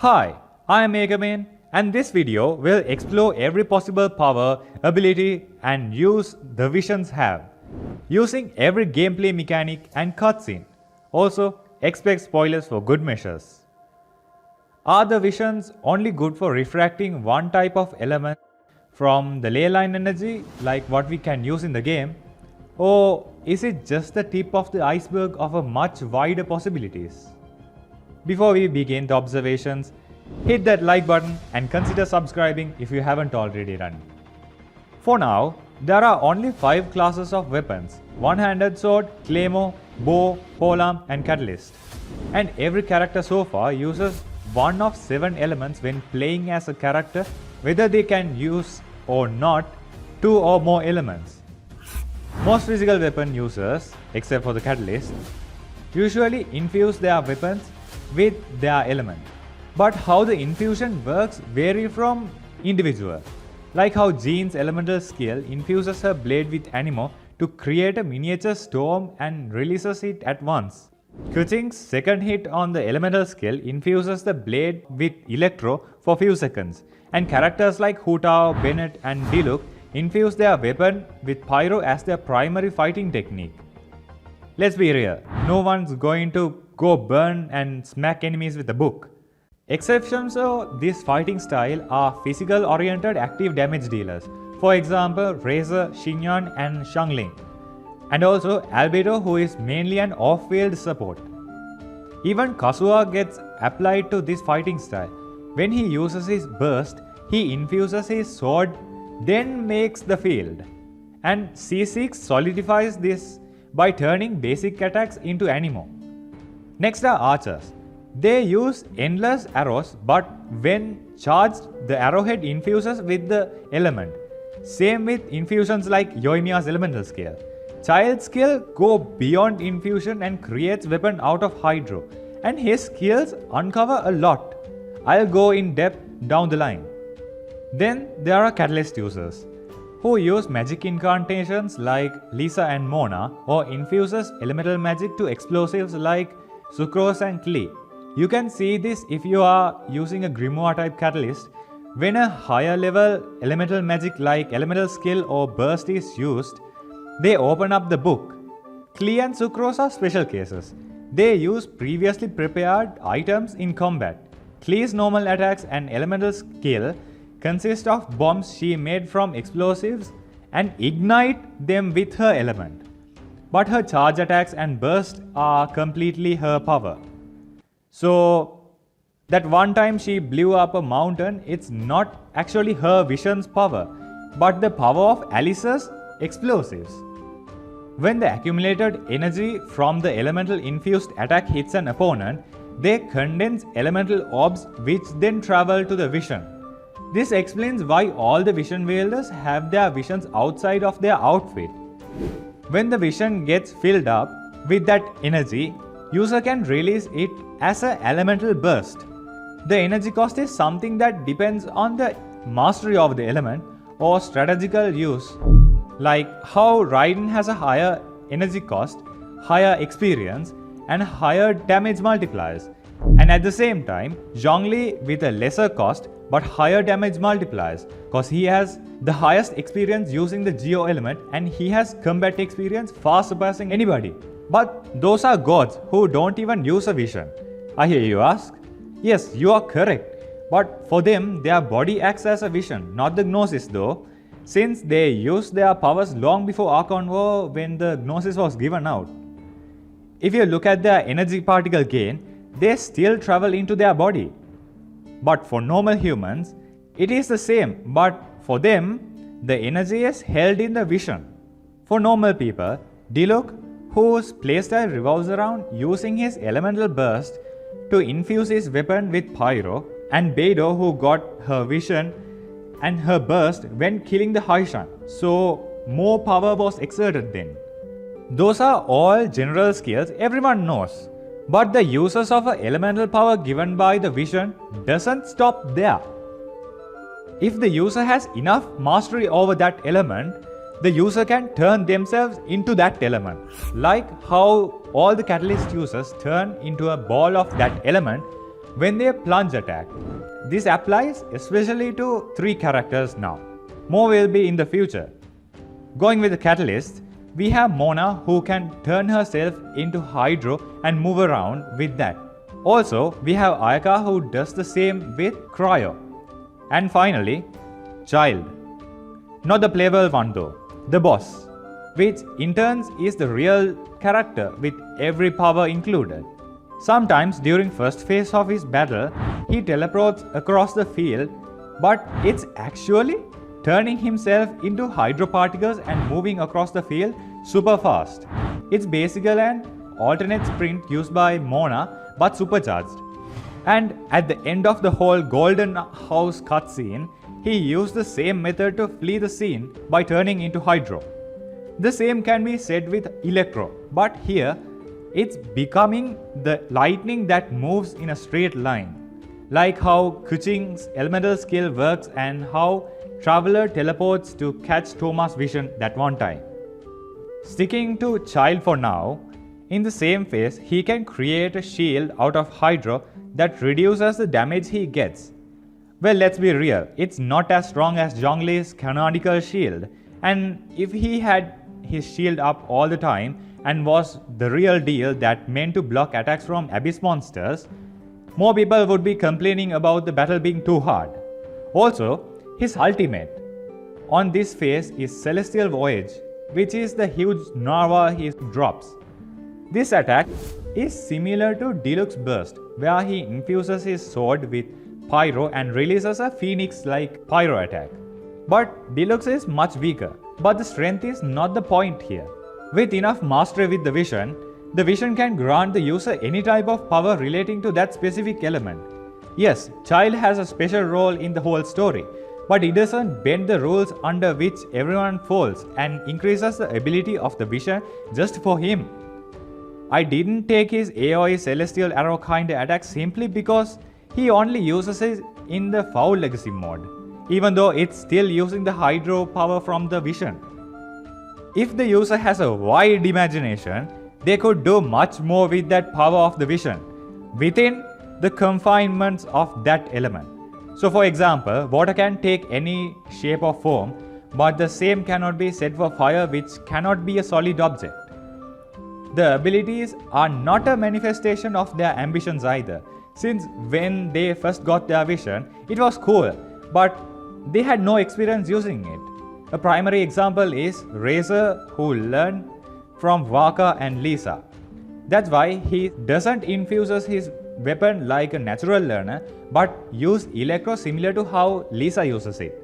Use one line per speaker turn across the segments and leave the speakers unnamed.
Hi, I am Megaman, and this video will explore every possible power, ability and use the visions have, using every gameplay mechanic and cutscene. Also, expect spoilers for good measures. Are the visions only good for refracting one type of element from the ley line energy like what we can use in the game? Or is it just the tip of the iceberg of a much wider possibilities? Before we begin the observations, hit that like button and consider subscribing if you haven't already done. For now, there are only 5 classes of weapons: one-handed sword, claymore, bow, polearm and catalyst. And every character so far uses one of 7 elements when playing as a character, whether they can use or not 2 or more elements. Most physical weapon users, except for the catalyst, usually infuse their weapons with their element. But how the infusion works vary from individual. Like how Jean's elemental skill infuses her blade with Anemo to create a miniature storm and releases it at once. Kuching's second hit on the elemental skill infuses the blade with Electro for few seconds, and characters like Hutao, Bennett and Diluc infuse their weapon with Pyro as their primary fighting technique. Let's be real, no one's going to go burn and smack enemies with a book. Exceptions of this fighting style are physical oriented active damage dealers, for example Razor, Xinyan and Xiangling, and also Albedo, who is mainly an off-field support. Even Kazuha gets applied to this fighting style. When he uses his burst, he infuses his sword, then makes the field. And C6 solidifies this by turning basic attacks into Anemo. Next are archers. They use endless arrows, but when charged, the arrowhead infuses with the element. Same with infusions like Yoimiya's elemental skill. Child's skill go beyond infusion and creates weapon out of hydro, and his skills uncover a lot. I'll go in depth down the line. Then there are catalyst users, who use magic incantations like Lisa and Mona, or infuses elemental magic to explosives like Sucrose and Klee. You can see this if you are using a Grimoire type catalyst. When a higher level elemental magic like elemental skill or burst is used, they open up the book. Klee and Sucrose are special cases. They use previously prepared items in combat. Klee's normal attacks and elemental skill consist of bombs she made from explosives and ignite them with her element. But her charge attacks and burst are completely her power. So that one time she blew up a mountain, it's not actually her vision's power, but the power of Alice's explosives. When the accumulated energy from the elemental infused attack hits an opponent, they condense elemental orbs which then travel to the vision. This explains why all the vision wielders have their visions outside of their outfit. When the vision gets filled up with that energy, user can release it as an elemental burst. The energy cost is something that depends on the mastery of the element or strategical use, like how Raiden has a higher energy cost, higher experience and higher damage multipliers, and at the same time Zhongli with a lesser cost but higher damage multipliers, cause he has the highest experience using the Geo element and he has combat experience far surpassing anybody. But those are gods who don't even use a vision. I hear you ask. Yes, you are correct. But for them, their body acts as a vision, not the Gnosis though, since they used their powers long before Archon War when the Gnosis was given out. If you look at their energy particle gain, they still travel into their body. But for normal humans, it is the same, but for them, the energy is held in the vision. For normal people, Diluc, whose playstyle revolves around using his elemental burst to infuse his weapon with Pyro, and Beidou, who got her vision and her burst when killing the Haishan, so more power was exerted then. Those are all general skills everyone knows, but the uses of an elemental power given by the vision doesn't stop there. If the user has enough mastery over that element, the user can turn themselves into that element, like how all the catalyst users turn into a ball of that element when they plunge attack. This applies especially to 3 characters now. More will be in the future. Going with the catalyst, we have Mona who can turn herself into Hydro and move around with that. Also, we have Ayaka who does the same with Cryo. And finally, Child. Not the playable one though, the boss, which in turn is the real character with every power included. Sometimes during first phase of his battle, he teleports across the field, but it's actually turning himself into hydro particles and moving across the field super fast. It's basically an alternate sprint used by Mona but supercharged. And at the end of the whole Golden House cutscene, he used the same method to flee the scene by turning into Hydro. The same can be said with Electro, but here it's becoming the lightning that moves in a straight line, like how Kuching's elemental skill works and how Traveler teleports to catch Thomas' vision that one time. Sticking to Child for now, in the same phase he can create a shield out of Hydro that reduces the damage he gets. Well, let's be real, it's not as strong as Zhongli's canonical shield, and if he had his shield up all the time and was the real deal that meant to block attacks from abyss monsters, more people would be complaining about the battle being too hard. Also, his ultimate on this phase is Celestial Voyage, which is the huge Narva he drops. This attack is similar to Deluxe Burst, where he infuses his sword with Pyro and releases a Phoenix-like Pyro attack. But Deluxe is much weaker, but the strength is not the point here. With enough mastery with the Vision can grant the user any type of power relating to that specific element. Yes, Child has a special role in the whole story, but it doesn't bend the rules under which everyone falls and increases the ability of the Vision just for him. I didn't take his AoE Celestial Arrow kinda attack simply because he only uses it in the Foul Legacy mode, even though it's still using the Hydro power from the Vision. If the user has a wide imagination, they could do much more with that power of the Vision, within the confinements of that element. So for example, water can take any shape or form, but the same cannot be said for fire, which cannot be a solid object. The abilities are not a manifestation of their ambitions either, since when they first got their Vision, it was cool, but they had no experience using it. A primary example is Razor, who learned from Waka and Lisa. That's why he doesn't infuses his weapon like a natural learner, but use Electro similar to how Lisa uses it.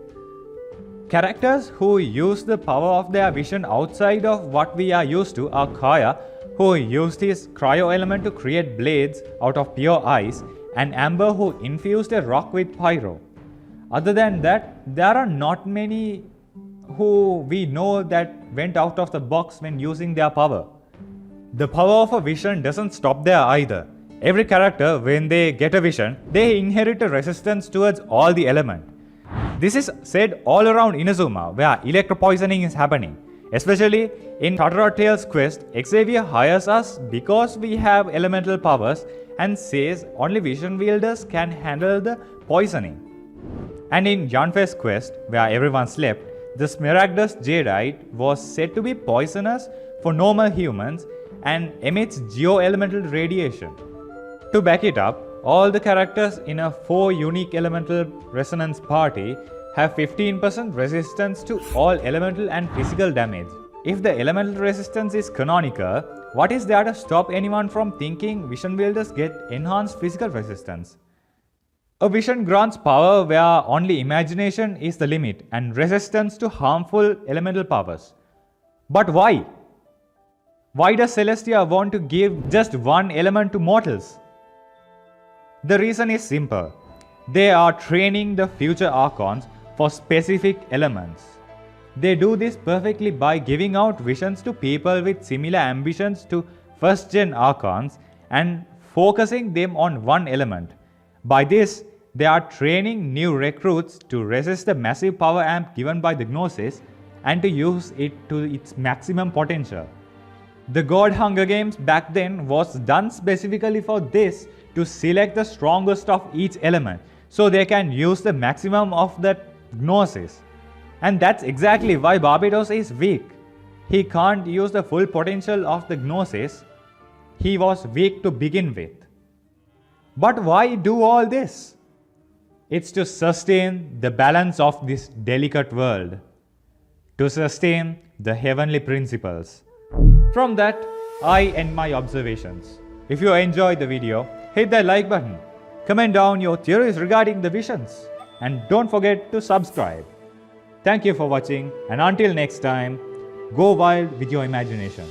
Characters who use the power of their Vision outside of what we are used to are Kaya, who used his Cryo element to create blades out of pure ice, and Amber, who infused a rock with Pyro. Other than that, there are not many who we know that went out of the box when using their power. The power of a Vision doesn't stop there either. Every character, when they get a Vision, they inherit a resistance towards all the elements. This is said all around Inazuma, where electro-poisoning is happening. Especially in Totoro Tales quest, Xavier hires us because we have elemental powers and says only Vision wielders can handle the poisoning. And in Yanfei's quest, where everyone slept, the Smaragdus Jadeite was said to be poisonous for normal humans and emits geo-elemental radiation. To back it up, all the characters in a 4 unique elemental resonance party have 15% resistance to all elemental and physical damage. If the elemental resistance is canonical, what is there to stop anyone from thinking Vision wielders get enhanced physical resistance? A Vision grants power where only imagination is the limit and resistance to harmful elemental powers. But why? Why does Celestia want to give just one element to mortals? The reason is simple. They are training the future Archons for specific elements. They do this perfectly by giving out Visions to people with similar ambitions to first-gen Archons and focusing them on one element. By this, they are training new recruits to resist the massive power amp given by the Gnosis and to use it to its maximum potential. The God Hunger Games back then was done specifically for this, to select the strongest of each element so they can use the maximum of that gnosis. And that's exactly why Barbados is weak. He can't use the full potential of the gnosis. He was weak to begin with. But why do all this? It's to sustain the balance of this delicate world, to sustain the heavenly principles. From that, I end my observations. If you enjoyed the video, hit that like button, comment down your theories regarding the visions, and don't forget to subscribe. Thank you for watching, and until next time, go wild with your imagination.